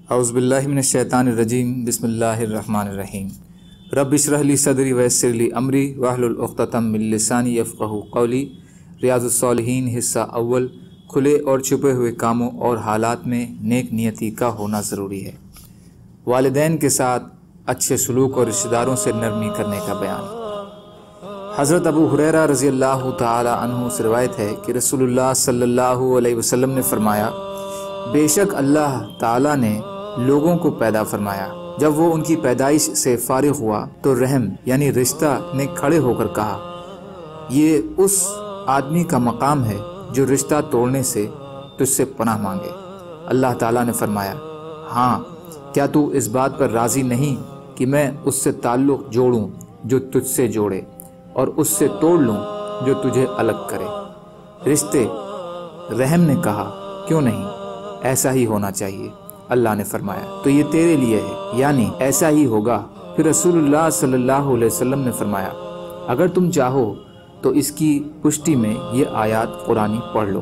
اعوذ باللہ من الشیطان الرجیم بسم اللہ الرحمن الرحیم رب اشرح لی صدری ویسر لی امری واحلل عقدۃ من لسانی یفقہوا قولی۔ ریاض الصالحین حصہ اول، کھلے اور چھپے ہوئے کاموں اور حالات میں نیک نیتی کا ہونا ضروری ہے۔ والدین کے ساتھ اچھے سلوک اور رشتہ داروں سے نرمی کرنے کا بیان۔ حضرت ابو ہریرہ رضی اللہ تعالی عنہ سے روایت ہے کہ رسول اللہ صلی اللہ علیہ وسلم نے فرمایا، بے شک اللہ تعالی نے لوگوں کو پیدا فرمایا، جب وہ ان کی پیدائش سے فارغ ہوا تو رحم یعنی رشتہ نے کھڑے ہو کر کہا، یہ اس آدمی کا مقام ہے جو رشتہ توڑنے سے تجھ سے پناہ مانگے۔ اللہ تعالیٰ نے فرمایا، ہاں، کیا تو اس بات پر راضی نہیں کہ میں اس سے تعلق جوڑوں جو تجھ سے جوڑے اور اس سے توڑ لوں جو تجھے الگ کرے؟ رشتے رحم نے کہا، کیوں نہیں، ایسا ہی ہونا چاہیے۔ اللہ نے فرمایا، تو یہ تیرے لیے ہے، یعنی ایسا ہی ہوگا۔ پھر رسول اللہ صلی اللہ علیہ وسلم نے فرمایا، اگر تم چاہو تو اس کی پشٹی میں یہ آیات قرآنی پڑھ لو،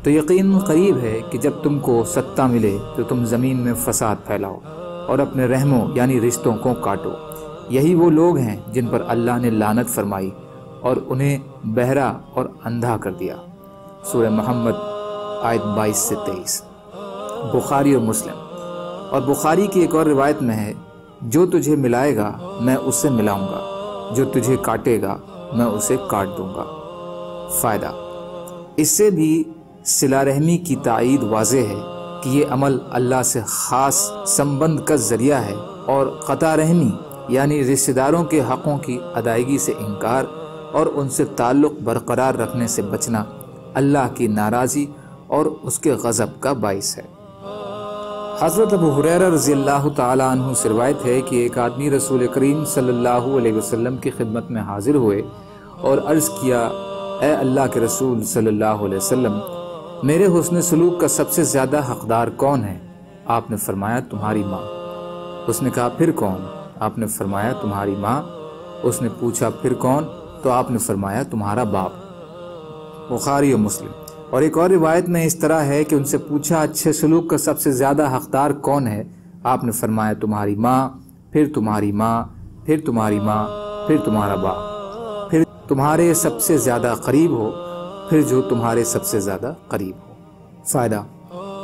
تو یقین قریب ہے کہ جب تم کو ستہ ملے تو تم زمین میں فساد پھیلاؤ اور اپنے رحموں یعنی رشتوں کو کاٹو۔ یہی وہ لوگ ہیں جن پر اللہ نے لعنت فرمائی اور انہیں بہرا اور اندھا کر دیا۔ سورہ محمد آیت 22 سے 23۔ بخاری اور مسلم۔ اور بخاری کی ایک اور روایت میں ہے، جو تجھے ملائے گا میں اس سے ملاؤں گا، جو تجھے کاٹے گا میں اسے کاٹ دوں گا۔ فائدہ، اس سے بھی صلہ رحمی کی تائید واضح ہے کہ یہ عمل اللہ سے خاص سمبند کا ذریعہ ہے، اور قطع رحمی یعنی رشتہ داروں کے حقوں کی ادائیگی سے انکار اور ان سے تعلق برقرار رکھنے سے بچنا اللہ کی ناراضی اور اس کے غضب کا باعث ہے۔ حضرت ابو ہریرہ رضی اللہ تعالی عنہ سے روایت ہے کہ ایک آدمی رسول کریم صلی اللہ علیہ وسلم کی خدمت میں حاضر ہوئے اور عرض کیا، اے اللہ کے رسول صلی اللہ علیہ وسلم، میرے حسن سلوک کا سب سے زیادہ حقدار کون ہے؟ آپ نے فرمایا، تمہاری ماں۔ اس نے کہا، پھر کون؟ آپ نے فرمایا، تمہاری ماں۔ اس نے پوچھا، پھر کون؟ تو آپ نے فرمایا، تمہارا باپ۔ بخاری و مسلم۔ اور ایک اور روایت میں اس طرح ہے کہ ان سے پوچھا، اچھے سلوک کا سب سے زیادہ حقدار کون ہے؟ آپ نے فرمایا، تمہاری ماں، پھر تمہاری ماں، پھر تمہاری ماں، پھر تمہارا باپ، پھر تمہارے سب سے زیادہ قریب ہو، پھر جو تمہارے سب سے زیادہ قریب ہو۔ فائدہ،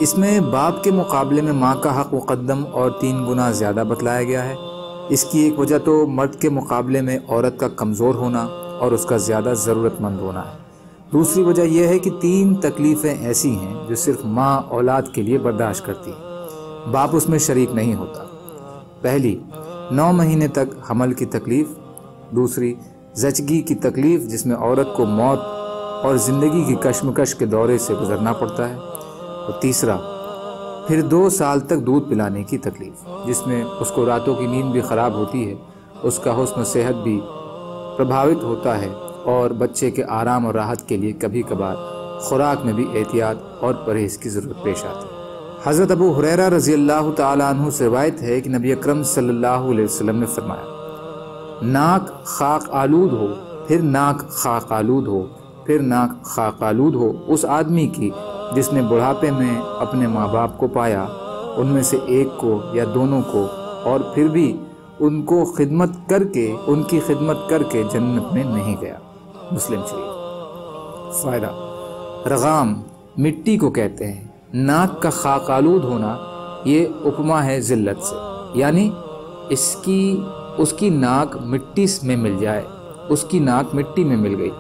اس میں باپ کے مقابلے میں ماں کا حق مقدم اور 3 گنا زیادہ بتلایا گیا ہے۔ اس کی ایک وجہ تو مرد کے مقابلے میں عورت کا کمزور ہونا اور اس کا زیادہ ضرورت مند ہونا ہے۔ دوسری وجہ یہ ہے کہ 3 تکلیفیں ایسی ہیں جو صرف ماں اولاد کے لیے برداشت کرتی ہے، باپ اس میں شریک نہیں ہوتا۔ پہلی، 9 مہینے تک حمل کی تکلیف۔ دوسری، زچگی کی تکلیف جس میں عورت کو موت اور زندگی کی کشمکش کے دورے سے گزرنا پڑتا ہے۔ اور تیسرا، پھر 2 سال تک دودھ پلانے کی تکلیف جس میں اس کو راتوں کی نیند بھی خراب ہوتی ہے، اس کا حسن صحت بھی پربھاوت ہوتا ہے، اور بچے کے آرام اور راحت کے لیے کبھی کبھار خوراک میں بھی احتیاط اور پرہیز کی ضرورت پیش آتی ہے۔ حضرت ابو ہریرہ رضی اللہ تعالی عنہ سے روایت ہے کہ نبی اکرم صلی اللہ علیہ وسلم نے فرمایا، ناک خاک آلود ہو، پھر ناک خاک آلود ہو، پھر ناک خاک آلود ہو اس آدمی کی جس نے بڑھاپے میں اپنے ماں باپ کو پایا، ان میں سے ایک کو یا دونوں کو، اور پھر بھی ان کی خدمت کر کے جنت میں نہیں گیا۔ مسلم شریف۔ فائدہ، رغام مٹی کو کہتے ہیں۔ ناک کا خاک آلود ہونا یہ اپما ہے ذلت سے، یعنی اس کی ناک مٹی میں مل جائے، اس کی ناک مٹی میں مل گئی۔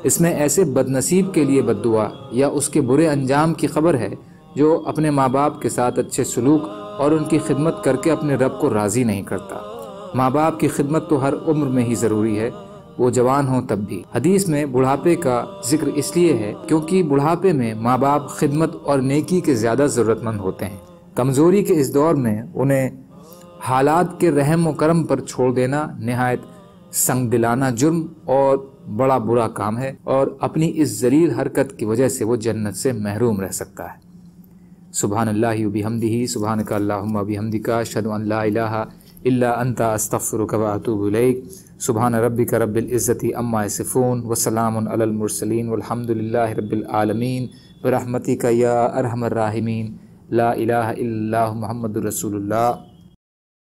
اس میں ایسے بد نصیب کے لیے بد دعا یا اس کے برے انجام کی خبر ہے جو اپنے ماں باپ کے ساتھ اچھے سلوک اور ان کی خدمت کر کے اپنے رب کو راضی نہیں کرتا۔ ماں باپ کی خدمت تو ہر عمر میں ہی ضروری ہے، وہ جوان ہوں تب بھی۔ حدیث میں بڑھاپے کا ذکر اس لیے ہے کیونکہ بڑھاپے میں ماں باپ خدمت اور نیکی کے زیادہ ضرورت مند ہوتے ہیں۔ کمزوری کے اس دور میں انہیں حالات کے رحم و کرم پر چھوڑ دینا نہایت سنگ دلانہ جرم اور بڑا برا کام ہے، اور اپنی اس ذلیل حرکت کی وجہ سے وہ جنت سے محروم رہ سکتا ہے۔ سبحان اللہ و بحمدہ، سبحانک اللہم و بحمدک، اشہد ان لا الہ الا انت، استغفرک و اتوب الیک۔ سبحان ربک رب العزت عما یصفون وسلام علی المرسلین والحمد للہ رب العالمین برحمتک یا ارحم الراحمین لا الہ الا اللہ محمد الرسول اللہ۔